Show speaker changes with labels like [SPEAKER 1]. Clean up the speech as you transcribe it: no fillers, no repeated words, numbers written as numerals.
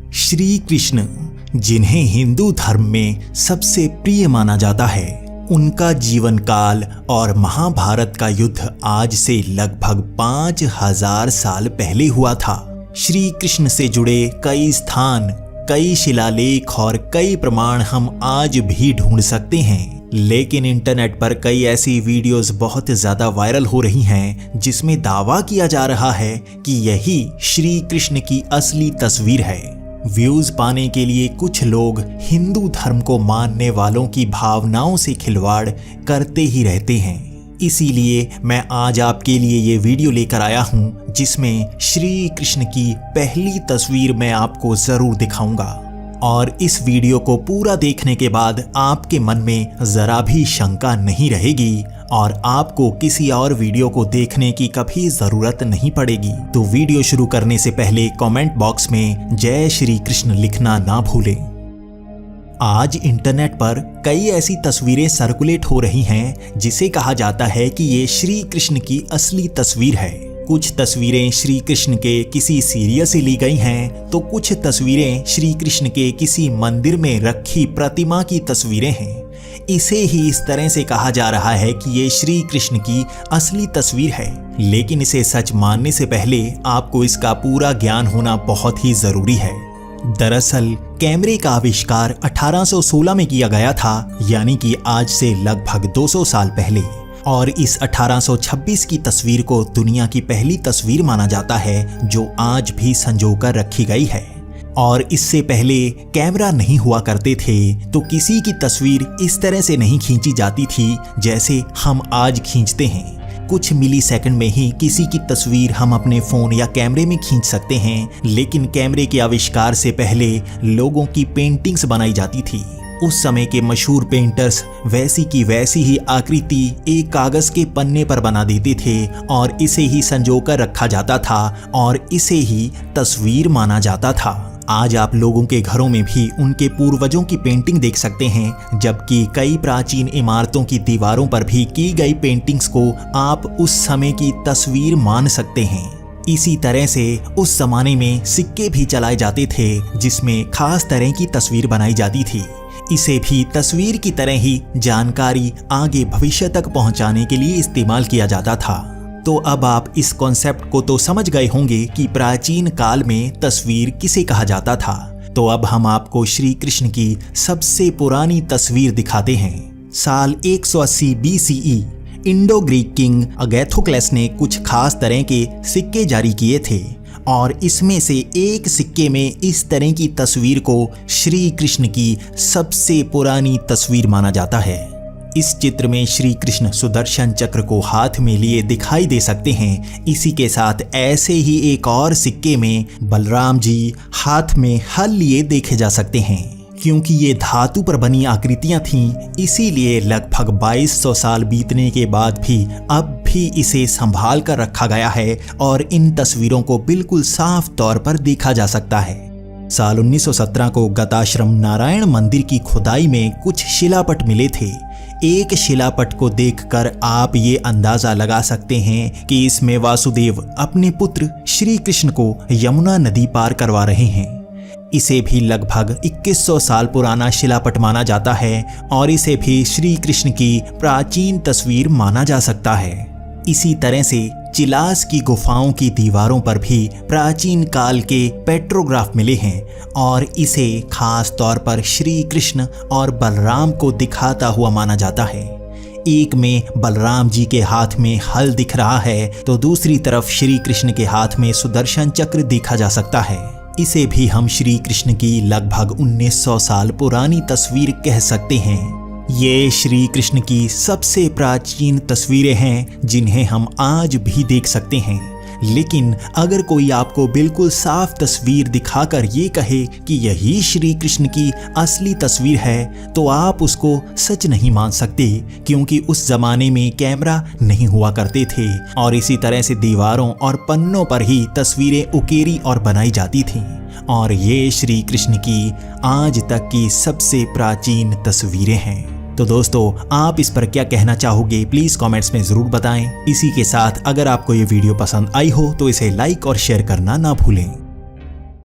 [SPEAKER 1] श्री कृष्ण, जिन्हें हिंदू धर्म में सबसे प्रिय माना जाता है, उनका जीवन काल और महाभारत का युद्ध आज से लगभग 5000 साल पहले हुआ था। श्री कृष्ण से जुड़े कई स्थान, कई शिलालेख और कई प्रमाण हम आज भी ढूंढ सकते हैं, लेकिन इंटरनेट पर कई ऐसी वीडियोस बहुत ज्यादा वायरल हो रही हैं जिसमें दावा किया जा रहा है कि यही श्री कृष्ण की असली तस्वीर है। व्यूज पाने के लिए कुछ लोग हिंदू धर्म को मानने वालों की भावनाओं से खिलवाड़ करते ही रहते हैं। इसीलिए मैं आज आपके लिए ये वीडियो लेकर आया हूँ जिसमें श्री कृष्ण की पहली तस्वीर मैं आपको जरूर दिखाऊंगा, और इस वीडियो को पूरा देखने के बाद आपके मन में जरा भी शंका नहीं रहेगी और आपको किसी और वीडियो को देखने की कभी जरूरत नहीं पड़ेगी। तो वीडियो शुरू करने से पहले कमेंट बॉक्स में जय श्री कृष्ण लिखना ना भूलें। आज इंटरनेट पर कई ऐसी तस्वीरें सर्कुलेट हो रही हैं जिसे कहा जाता है कि ये श्री कृष्ण की असली तस्वीर है। कुछ तस्वीरें श्री कृष्ण के किसी सीरियल से ली गई हैं, तो कुछ तस्वीरें श्री कृष्ण के किसी मंदिर में रखी प्रतिमा की तस्वीरें हैं। इसे ही इस तरह से कहा जा रहा है कि ये श्री कृष्ण की असली तस्वीर है, लेकिन इसे सच मानने से पहले आपको इसका पूरा ज्ञान होना बहुत ही जरूरी है। दरअसल कैमरे का आविष्कार 1816 में किया गया था, यानी कि आज से लगभग 200 साल पहले, और इस 1826 की तस्वीर को दुनिया की पहली तस्वीर माना जाता है जो आज भी संजोकर रखी गई है। और इससे पहले कैमरा नहीं हुआ करते थे, तो किसी की तस्वीर इस तरह से नहीं खींची जाती थी जैसे हम आज खींचते हैं। कुछ मिली सेकंड में ही किसी की तस्वीर हम अपने फोन या कैमरे में खींच सकते हैं, लेकिन कैमरे के आविष्कार से पहले लोगों की पेंटिंग्स बनाई जाती थी। उस समय के मशहूर पेंटर्स वैसी की वैसी ही आकृति एक कागज के पन्ने पर बना देते थे और इसे ही संजोकर रखा जाता था और इसे ही तस्वीर माना जाता था। आज आप लोगों के घरों में भी उनके पूर्वजों की पेंटिंग देख सकते हैं, जबकि कई प्राचीन इमारतों की दीवारों पर भी की गई पेंटिंग्स को आप उस समय की तस्वीर मान सकते हैं। इसी तरह से उस जमाने में सिक्के भी चलाए जाते थे जिसमें खास तरह की तस्वीर बनाई जाती थी। इसे भी तस्वीर की तरह ही जानकारी आगे भविष्य तक पहुंचाने के लिए इस्तेमाल किया जाता था। तो अब आप इस कॉन्सेप्ट को तो समझ गए होंगे कि प्राचीन काल में तस्वीर किसे कहा जाता था। तो अब हम आपको श्री कृष्ण की सबसे पुरानी तस्वीर दिखाते हैं। साल 180 BCE इंडो ग्रीक किंग अगैथोक्लेस ने कुछ खास तरह के सिक्के जारी किए थे, और इसमें से एक सिक्के में इस तरह की तस्वीर को श्री कृष्ण की सबसे पुरानी तस्वीर माना जाता है। इस चित्र में श्री कृष्ण सुदर्शन चक्र को हाथ में लिए दिखाई दे सकते हैं। इसी के साथ ऐसे ही एक और सिक्के में बलराम जी हाथ में हल लिए देखे जा सकते हैं। क्योंकि ये धातु पर बनी आकृतियां थीं, इसीलिए लगभग 2200 साल बीतने के बाद भी अब भी इसे संभाल कर रखा गया है और इन तस्वीरों को बिल्कुल साफ तौर पर देखा जा सकता है। साल 1917 को गताश्रम नारायण मंदिर की खुदाई में कुछ शिलापट मिले थे। एक शिलापट को देखकर आप ये अंदाजा लगा सकते हैं कि इसमें वासुदेव अपने पुत्र श्री कृष्ण को यमुना नदी पार करवा रहे हैं। इसे भी लगभग 2100 साल पुराना शिलापट माना जाता है और इसे भी श्री कृष्ण की प्राचीन तस्वीर माना जा सकता है। इसी तरह से चिलास की गुफाओं की दीवारों पर भी प्राचीन काल के पेट्रोग्राफ मिले हैं और इसे खास तौर पर श्री कृष्ण और बलराम को दिखाता हुआ माना जाता है। एक में बलराम जी के हाथ में हल दिख रहा है, तो दूसरी तरफ श्री कृष्ण के हाथ में सुदर्शन चक्र देखा जा सकता है। इसे भी हम श्री कृष्ण की लगभग 1900 साल पुरानी तस्वीर कह सकते हैं। ये श्री कृष्ण की सबसे प्राचीन तस्वीरें हैं जिन्हें हम आज भी देख सकते हैं। लेकिन अगर कोई आपको बिल्कुल साफ तस्वीर दिखाकर ये कहे कि यही श्री कृष्ण की असली तस्वीर है, तो आप उसको सच नहीं मान सकते, क्योंकि उस जमाने में कैमरा नहीं हुआ करते थे और इसी तरह से दीवारों और पन्नों पर ही तस्वीरें उकेरी और बनाई जाती थीं। और ये श्री कृष्ण की आज तक की सबसे प्राचीन तस्वीरें हैं। तो दोस्तों, आप इस पर क्या कहना चाहोगे, प्लीज कमेंट्स में जरूर बताएं। इसी के साथ अगर आपको ये वीडियो पसंद आई हो तो इसे लाइक और शेयर करना ना भूलें।